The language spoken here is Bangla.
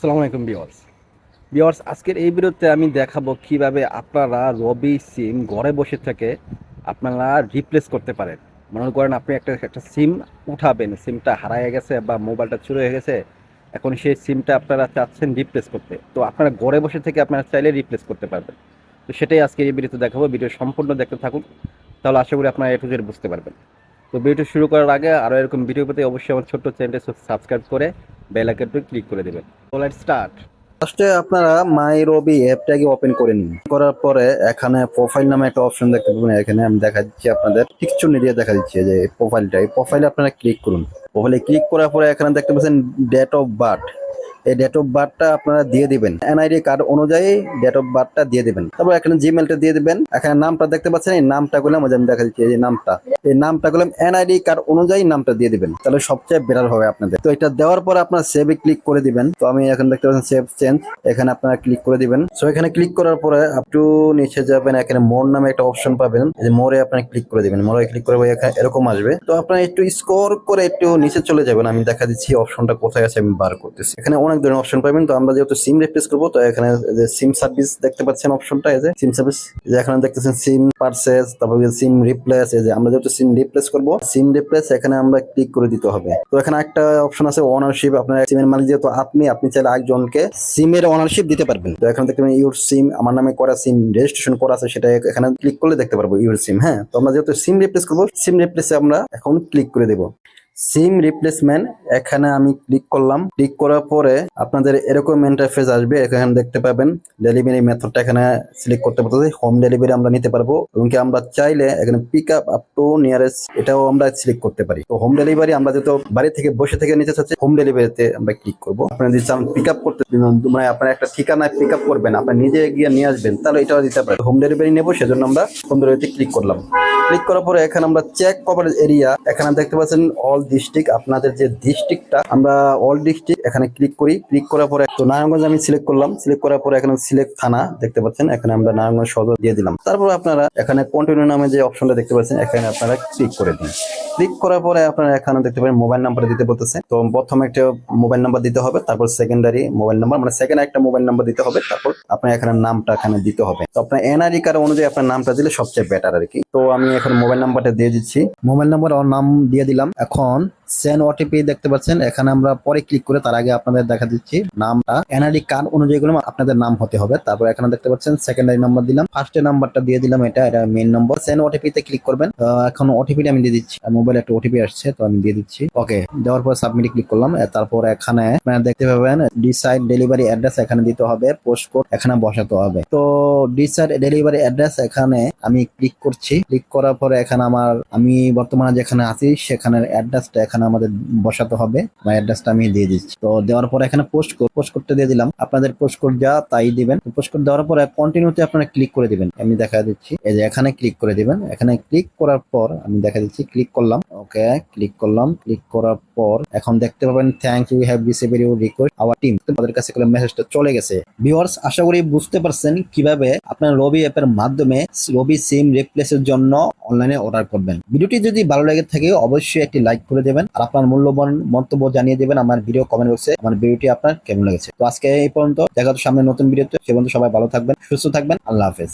আসসালামু আলাইকুম ভিউয়ার্স আজকের এই ভিডিওতে আমি দেখাবো কিভাবে আপনারা রবি সিম ঘরে বসে থেকে আপনারা রিপ্লেস করতে পারেন। মনে করেন আপনি একটা সিম উঠাবেন, সিমটা হারায় গেছে বা মোবাইলটা চুরি হয়ে গেছে, এখন সেই সিমটা আপনারা চাচ্ছেন রিপ্লেস করতে, তো আপনারা ঘরে বসে থেকে আপনারা চাইলে রিপ্লেস করতে পারবেন। তো সেটাই আজকে এই ভিডিওতে দেখাবো, ভিডিও সম্পূর্ণ দেখতে থাকুন, তাহলে আশা করি আপনারা এ টু জেড বুঝতে পারবেন। তো ভিডিও শুরু করার আগে আরও এরকম ভিডিও পেতে অবশ্যই আমার ছোট্ট চ্যানেলটি সাবস্ক্রাইব করে বেল আইকনটি ক্লিক করে দেবেন। তো লেটস স্টার্ট। ফার্স্টে আপনারা মাই রবি অ্যাপটাকে ওপেন করে নিন। করার পরে এখানে প্রোফাইল নামে একটা অপশন দেখতে পাবেন। এখানে আমি দেখা দিচ্ছি আপনাদের টিকচুনি দিয়ে দেখা দিচ্ছি যে প্রোফাইলটা, এই প্রোফাইলে আপনারা ক্লিক করুন। প্রোফাইলে ক্লিক করার পরে এখানে দেখতে পাচ্ছেন ডেট অফ বার্থ। এই ডেট অফ বার্থটা আপনারা দিয়ে দিবেন, এনআইডি কার্ড অনুযায়ী ডেট অফ বার্থটা দিয়ে দিবেন। তারপর এখানে জিমেলটা দিয়ে দিবেন। এখানে নামটা দেখতে পাচ্ছেন, এই নামটা গুলাম আমি দেখা দিচ্ছি, এই নামটা গুলাম এনআইডি কার্ড অনুযায়ী নামটা দিয়ে দিবেন, তাহলে সবচেয়ে বেটার হবে আপনাদের। তো এটা দেওয়ার পরে আপনার সেভে ক্লিক করে দিবেন। তো আমি এখন দেখতে পাচ্ছেন সেভ চেঞ্জ, এখানে আপনারা ক্লিক করে দিবেন। সো এখানে ক্লিক করার পরে একটু নিচে যাবেন, এখানে মোর নামে একটা অপশন পাবেন, এই যে মোরে আপনারা ক্লিক করে দিবেন। মোরে ক্লিক করে এখানে এরকম আসবে। তো আপনারা একটু স্ক্রল করে একটু নিচে চলে যাবেন, আমি দেখা দিচ্ছি অপশনটা কোথায় আছে, আমি বার করতেছি। এখানে অনেক ধরনের অপশন পাবেন। তো আমরা যেহেতু সিম রিপ্লেস করবো, তো এখানে যে সিম সার্ভিস দেখতে পাচ্ছেন অপশনটা, এই যে সিম সার্ভিস, যে এখানে দেখতেছেন সিম পারচেজ, তারপর সিম রিপ্লেস। এই যে আমরা যেহেতু সিম রিপ্লেস করবো, সিম রিপ্লেস এখানে আমরা ক্লিক করে দিতে হবে। তো এখানে একটা অপশন আছে ওনারশিপ, আপনার সিমের মালিক যেহেতু আপনি চাইলে একজনকে সিমের ওনারশিপ দিতে পারবেন। তো এখানে দেখতে পাবেন ইউর সিম, আমার নামে করা সিম রেজিস্ট্রেশন করা আছে, সেটা এখানে ক্লিক করলে দেখতে পারবো ইউর সিম। হ্যাঁ, তো আমরা যেহেতু সিম রিপ্লেস করবো, সিম রিপ্লেসে আমরা এখন ক্লিক করে দেবো সিম রিপ্লেসমেন্ট। এখানে আমি ক্লিক করলাম। ক্লিক করার পরে আপনাদের এরকম ইন্টারফেস আসবে। এখানে দেখতে পাবেন ডেলিভারি মেথডটা এখানে সিলেক্ট করতে পারতেছি। হোম ডেলিভারি আমরা নিতে পারবো, এবং কি আমরা চাইলে এখানে পিক আপ টু নিয়ারেস্ট এটাও আমরা সিলেক্ট করতে পারি। তো হোম ডেলিভারি আমরা যেহেতু বাড়ি থেকে বসে থেকে নিতে চাচ্ছি, হোম ডেলিভারিতে আমরা ক্লিক করবো। আপনারা যদি চান পিক আপ করতে, মানে আপনার একটা ঠিকানায় পিক আপ করবেন, আপনি নিজে গিয়ে নিয়ে আসবেন, তাহলে এটাও দিতে পারেন। হোম ডেলিভারি নেবো, সেজন্য আমরা হোম ডেলিভারিতে ক্লিক করলাম। ক্লিক করার পরে এখানে আমরা চেক কভারেজ এরিয়া, এখানে দেখতে পাচ্ছেন অল ডিস্ট্রিক্ট, আপনাদের যে ডিস্ট্রিক্টটা, আমরা অল ডিস্ট্রিক্ট এখানে ক্লিক করি। ক্লিক করার পরে তো নারায়ণগঞ্জ আমি সিলেক্ট করলাম। সিলেক্ট করার পরে এখানে সিলেক্ট থানা দেখতে পাচ্ছেন, এখানে আমরা নারায়ণগঞ্জ সদর দিয়ে দিলাম। তারপর আপনারা এখানে কন্টিনিউ নামে যে অপশনটা দেখতে পাচ্ছেন, এখানে আপনারা ক্লিক করে দিন। ক্লিক করার পরে আপনারা এখানে দেখতে পারেন মোবাইল নাম্বার দিতে বলতেছে। তো প্রথমে একটা মোবাইল নাম্বার দিতে হবে, তারপর সেকেন্ডারি মোবাইল নাম্বার, মানে সেকেন্ড একটা মোবাইল নাম্বার দিতে হবে, তারপর আপনার এখানে নামটা এখানে দিতে হবে। তো আপনার এনআইডি কার্ড অনুযায়ী আপনার নামটা দিলে সবচেয়ে বেটার আর কি। তো আমি এখন মোবাইল নাম্বারটা দিয়ে দিচ্ছি, মোবাইল নাম্বার আর নাম দিয়ে দিলাম। এখন সেন্ড ওটিপি দেখতে পাচ্ছেন, এখানে আমরা পরে ক্লিক করে তার আগে আপনাদের দেখা দিচ্ছি নামটা এনআইডি কার্ড অনুযায়ী গুলো আপনাদের নাম হতে হবে। তারপর এখানে দেখতে পাচ্ছেন সেকেন্ডারি নাম্বার দিলাম, ফার্স্টের নাম্বারটা দিয়ে দিলাম, এটা মেইন নম্বর। সেন্ড ওটিপি তে ক্লিক করবেন। এখন ওটিপিটা আমি দিয়ে দিচ্ছি, মোবাইলে একটা ওটিপি আসছে, তো আমি দিয়ে দিচ্ছি। ওকে, দেওয়ার পর সাবমিট ক্লিক করলাম। তারপর এখানে আপনারা দেখতে পাবেন ডিসাইড ডেলিভারি অ্যাড্রেস এখানে দিতে হবে, পোস্ট কোড এখানে বসাতে হবে। তো ডিসাইড ডেলিভারি অ্যাড্রেস এখানে আমি ক্লিক করছি। ক্লিক করার পরে এখানে আমি বর্তমানে যেখানে আছি সেখানের অ্যাড্রেসটা এখানে আমাদের বসাতে হবে, বা অ্যাড্রেসটা আমি দিয়ে দিচ্ছি। তো দেওয়ার পরে এখানে পোস্ট কোডটা দিয়ে দিলাম, আপনাদের পোস্ট কোড যা তাই দিবেন। পোস্ট কোড দেওয়ার পরে কন্টিনিউতে আপনারা ক্লিক করে দিবেন, আমি দেখা দিচ্ছি। এই যে এখানে ক্লিক করে দিবেন। এখানে ক্লিক করার পর আমি দেখা দিচ্ছি, ক্লিক করলাম। ওকে, ক্লিক করলাম। ক্লিক করার পর এখন দেখতে পাবেন thank you have received your request our team, তাদের কাছে মেসেজটা চলে গেছে। ভিউয়ার্স, আশা করি বুঝতে পারছেন কিভাবে আপনার রবি অ্যাপের মাধ্যমে রবি সিম রিপ্লেসের জন্য অনলাইনে অর্ডার করবেন। ভিডিওটি যদি ভালো লাগে থাকে অবশ্যই একটি লাইক করে দেবেন, আর আপনার মূল্যবান মন্তব্য জানিয়ে দেবেন আমার ভিডিও কমেন্ট বক্সে, আমার ভিডিওটি আপনার কেমন লেগেছে। তো আজকে এই পর্যন্ত, দেখা হচ্ছে সামনে নতুন ভিডিওতে। সে পর্যন্ত সবাই ভালো থাকবেন, সুস্থ থাকবেন। আল্লাহ হাফেজ।